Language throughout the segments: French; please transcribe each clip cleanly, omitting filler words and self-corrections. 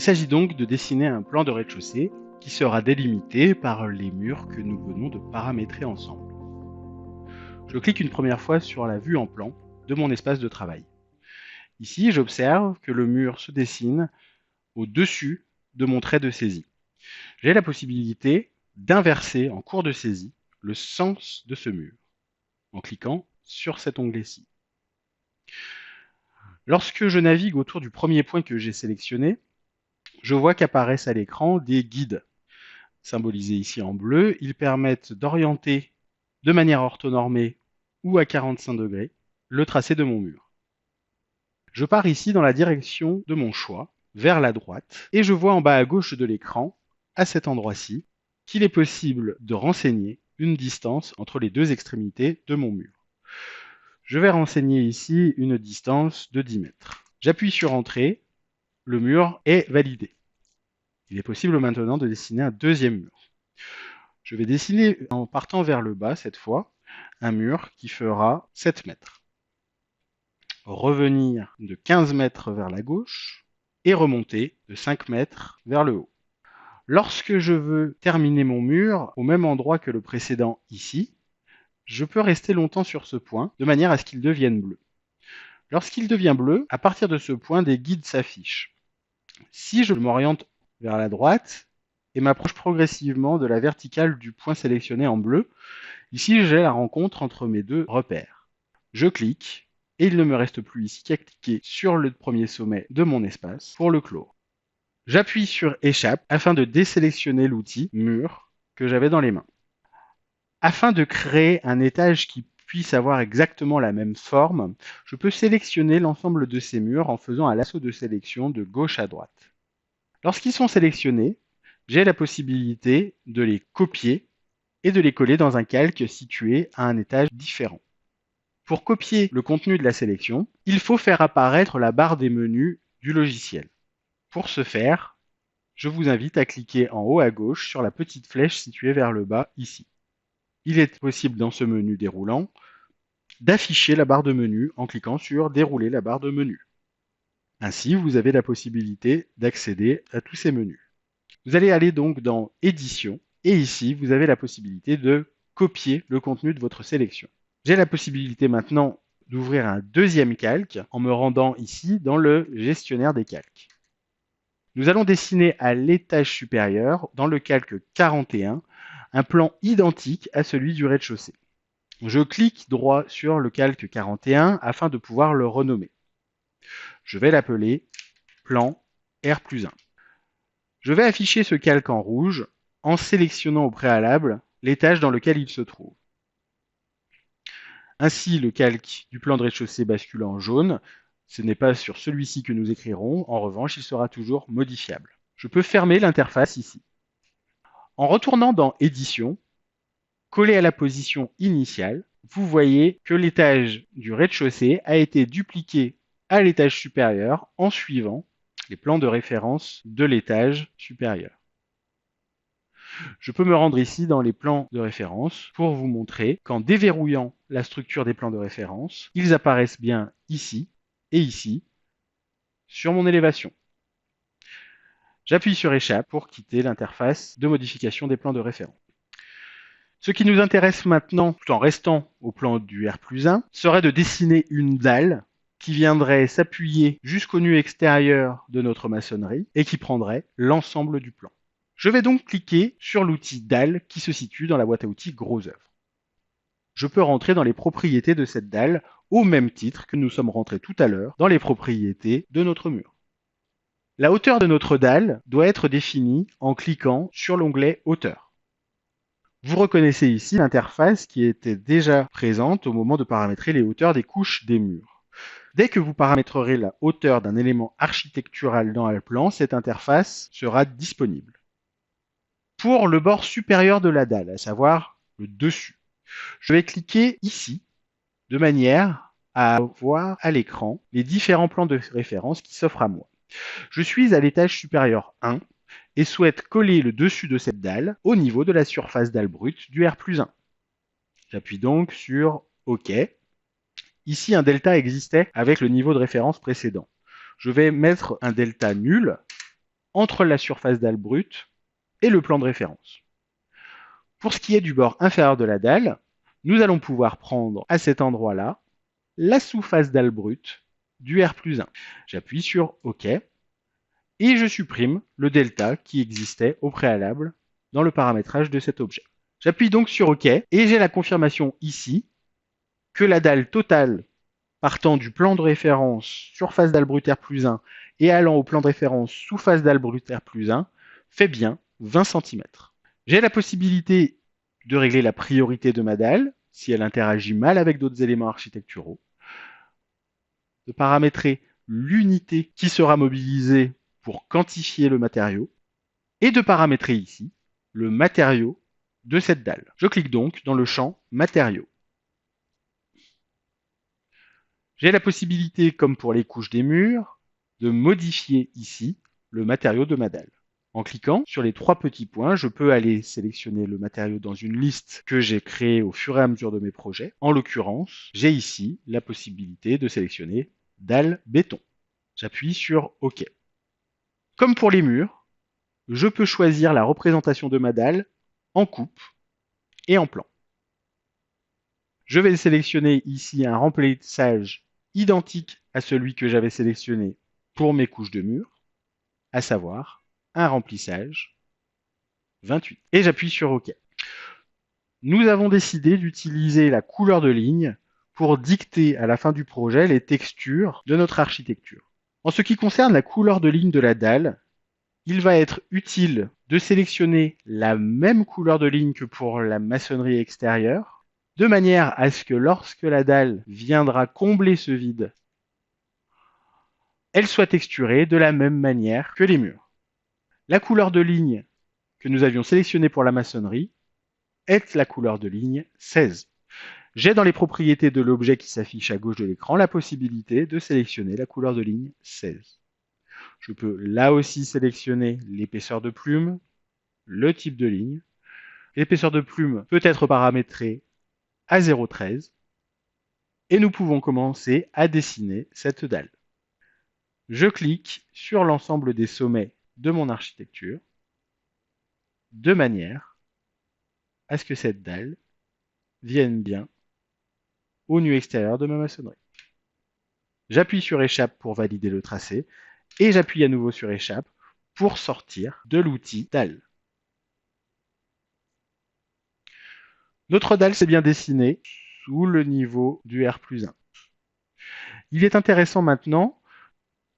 Il s'agit donc de dessiner un plan de rez-de-chaussée qui sera délimité par les murs que nous venons de paramétrer ensemble. Je clique une première fois sur la vue en plan de mon espace de travail. Ici, j'observe que le mur se dessine au-dessus de mon trait de saisie. J'ai la possibilité d'inverser en cours de saisie le sens de ce mur en cliquant sur cet onglet-ci. Lorsque je navigue autour du premier point que j'ai sélectionné, je vois qu'apparaissent à l'écran des guides. Symbolisés ici en bleu, ils permettent d'orienter de manière orthonormée ou à 45 degrés le tracé de mon mur. Je pars ici dans la direction de mon choix, vers la droite, et je vois en bas à gauche de l'écran, à cet endroit-ci, qu'il est possible de renseigner une distance entre les deux extrémités de mon mur. Je vais renseigner ici une distance de 10 mètres. J'appuie sur Entrée, le mur est validé. Il est possible maintenant de dessiner un deuxième mur. Je vais dessiner, en partant vers le bas cette fois, un mur qui fera 7 mètres. Revenir de 15 mètres vers la gauche et remonter de 5 mètres vers le haut. Lorsque je veux terminer mon mur au même endroit que le précédent ici, je peux rester longtemps sur ce point de manière à ce qu'il devienne bleu. Lorsqu'il devient bleu, à partir de ce point, des guides s'affichent. Si je m'oriente vers la droite et m'approche progressivement de la verticale du point sélectionné en bleu, ici j'ai la rencontre entre mes deux repères. Je clique et il ne me reste plus ici qu'à cliquer sur le premier sommet de mon espace pour le clore. J'appuie sur Échappe afin de désélectionner l'outil Mur que j'avais dans les mains. Afin de créer un étage qui puisse avoir exactement la même forme, je peux sélectionner l'ensemble de ces murs en faisant un lasso de sélection de gauche à droite. Lorsqu'ils sont sélectionnés, j'ai la possibilité de les copier et de les coller dans un calque situé à un étage différent. Pour copier le contenu de la sélection, il faut faire apparaître la barre des menus du logiciel. Pour ce faire, je vous invite à cliquer en haut à gauche sur la petite flèche située vers le bas ici. Il est possible dans ce menu déroulant d'afficher la barre de menu en cliquant sur Dérouler la barre de menu. Ainsi, vous avez la possibilité d'accéder à tous ces menus. Vous allez aller donc dans Édition et ici, vous avez la possibilité de copier le contenu de votre sélection. J'ai la possibilité maintenant d'ouvrir un deuxième calque en me rendant ici dans le gestionnaire des calques. Nous allons dessiner à l'étage supérieur, dans le calque 41, un plan identique à celui du rez-de-chaussée. Je clique droit sur le calque 41 afin de pouvoir le renommer. Je vais l'appeler plan R+1. Je vais afficher ce calque en rouge en sélectionnant au préalable l'étage dans lequel il se trouve. Ainsi, le calque du plan de rez-de-chaussée bascule en jaune. Ce n'est pas sur celui-ci que nous écrirons. En revanche, il sera toujours modifiable. Je peux fermer l'interface ici. En retournant dans Édition, collé à la position initiale, vous voyez que l'étage du rez-de-chaussée a été dupliqué à l'étage supérieur en suivant les plans de référence de l'étage supérieur. Je peux me rendre ici dans les plans de référence pour vous montrer qu'en déverrouillant la structure des plans de référence, ils apparaissent bien ici et ici sur mon élévation. J'appuie sur Échappe pour quitter l'interface de modification des plans de référence. Ce qui nous intéresse maintenant, tout en restant au plan du R+1, serait de dessiner une dalle qui viendrait s'appuyer jusqu'au nu extérieur de notre maçonnerie et qui prendrait l'ensemble du plan. Je vais donc cliquer sur l'outil dalle qui se situe dans la boîte à outils Gros œuvre. Je peux rentrer dans les propriétés de cette dalle au même titre que nous sommes rentrés tout à l'heure dans les propriétés de notre mur. La hauteur de notre dalle doit être définie en cliquant sur l'onglet Hauteur. Vous reconnaissez ici l'interface qui était déjà présente au moment de paramétrer les hauteurs des couches des murs. Dès que vous paramétrerez la hauteur d'un élément architectural dans le plan, cette interface sera disponible. Pour le bord supérieur de la dalle, à savoir le dessus, je vais cliquer ici de manière à voir à l'écran les différents plans de référence qui s'offrent à moi. Je suis à l'étage supérieur 1 et souhaite coller le dessus de cette dalle au niveau de la surface dalle brute du R+1. J'appuie donc sur OK. Ici, un delta existait avec le niveau de référence précédent. Je vais mettre un delta nul entre la surface dalle brute et le plan de référence. Pour ce qui est du bord inférieur de la dalle, nous allons pouvoir prendre à cet endroit-là la sous-face dalle brute du R+1. J'appuie sur OK et je supprime le delta qui existait au préalable dans le paramétrage de cet objet. J'appuie donc sur OK et j'ai la confirmation ici que la dalle totale partant du plan de référence surface dalle brute R+1 et allant au plan de référence sous-face dalle brute R+1 fait bien 20 cm. J'ai la possibilité de régler la priorité de ma dalle si elle interagit mal avec d'autres éléments architecturaux, de paramétrer l'unité qui sera mobilisée pour quantifier le matériau et de paramétrer ici le matériau de cette dalle. Je clique donc dans le champ matériaux. J'ai la possibilité, comme pour les couches des murs, de modifier ici le matériau de ma dalle. En cliquant sur les 3 petits points, je peux aller sélectionner le matériau dans une liste que j'ai créée au fur et à mesure de mes projets. En l'occurrence, j'ai ici la possibilité de sélectionner dalle béton. J'appuie sur OK. Comme pour les murs, je peux choisir la représentation de ma dalle en coupe et en plan. Je vais sélectionner ici un remplissage identique à celui que j'avais sélectionné pour mes couches de mur, à savoir un remplissage 28. Et j'appuie sur OK. Nous avons décidé d'utiliser la couleur de ligne pour dicter à la fin du projet les textures de notre architecture. En ce qui concerne la couleur de ligne de la dalle, il va être utile de sélectionner la même couleur de ligne que pour la maçonnerie extérieure, de manière à ce que lorsque la dalle viendra combler ce vide, elle soit texturée de la même manière que les murs. La couleur de ligne que nous avions sélectionnée pour la maçonnerie est la couleur de ligne 16. J'ai dans les propriétés de l'objet qui s'affiche à gauche de l'écran la possibilité de sélectionner la couleur de ligne 16. Je peux là aussi sélectionner l'épaisseur de plume, le type de ligne. L'épaisseur de plume peut être paramétrée à 0,13 et nous pouvons commencer à dessiner cette dalle. Je clique sur l'ensemble des sommets de mon architecture de manière à ce que cette dalle vienne bien au nu extérieur de ma maçonnerie. J'appuie sur échappe pour valider le tracé et j'appuie à nouveau sur échappe pour sortir de l'outil dalle. Notre dalle s'est bien dessinée sous le niveau du R+1. Il est intéressant maintenant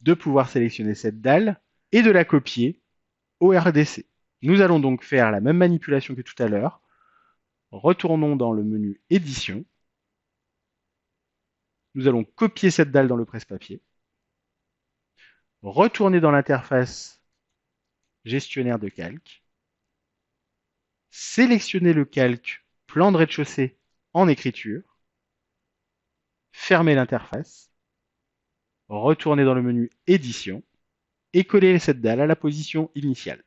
de pouvoir sélectionner cette dalle et de la copier au RDC. Nous allons donc faire la même manipulation que tout à l'heure. Retournons dans le menu édition. Nous allons copier cette dalle dans le presse-papier. Retourner dans l'interface gestionnaire de calque. Sélectionner le calque plan de rez-de-chaussée en écriture. Fermer l'interface. Retourner dans le menu édition et coller cette dalle à la position initiale.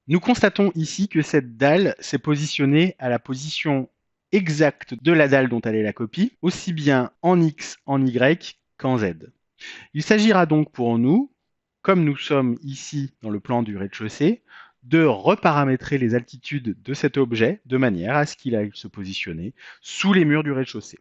Nous constatons ici que cette dalle s'est positionnée à la position exacte de la dalle dont elle est la copie, aussi bien en X, en Y qu'en Z. Il s'agira donc pour nous, comme nous sommes ici dans le plan du rez-de-chaussée, de reparamétrer les altitudes de cet objet de manière à ce qu'il aille se positionner sous les murs du rez-de-chaussée.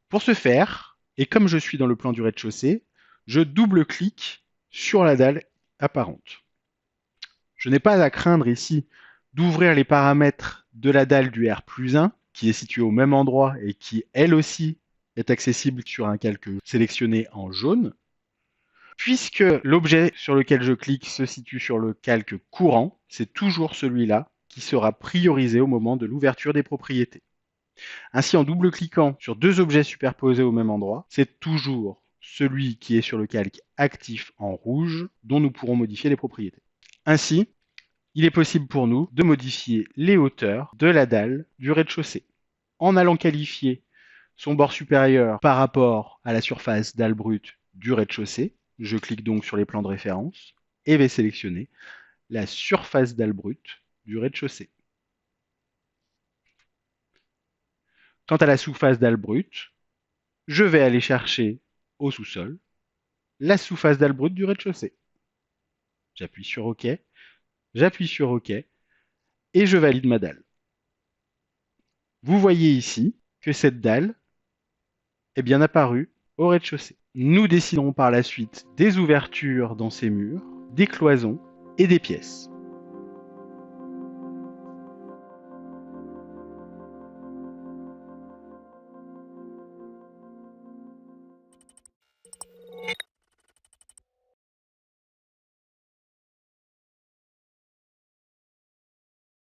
Pour ce faire, et comme je suis dans le plan du rez-de-chaussée, je double-clique sur la dalle apparente. Je n'ai pas à craindre ici d'ouvrir les paramètres de la dalle du R+1, qui est située au même endroit et qui, elle aussi, est accessible sur un calque sélectionné en jaune, puisque l'objet sur lequel je clique se situe sur le calque courant, c'est toujours celui-là qui sera priorisé au moment de l'ouverture des propriétés. Ainsi, en double-cliquant sur deux objets superposés au même endroit, c'est toujours celui qui est sur le calque actif en rouge dont nous pourrons modifier les propriétés. Ainsi, il est possible pour nous de modifier les hauteurs de la dalle du rez-de-chaussée en allant qualifier son bord supérieur par rapport à la surface dalle brute du rez-de-chaussée. Je clique donc sur les plans de référence et vais sélectionner la surface dalle brute du rez-de-chaussée. Quant à la sous-face dalle brute, je vais aller chercher au sous-sol la sous-face dalle brute du rez-de-chaussée. J'appuie sur OK, j'appuie sur OK, et je valide ma dalle. Vous voyez ici que cette dalle est bien apparue au rez-de-chaussée. Nous déciderons par la suite des ouvertures dans ces murs, des cloisons et des pièces.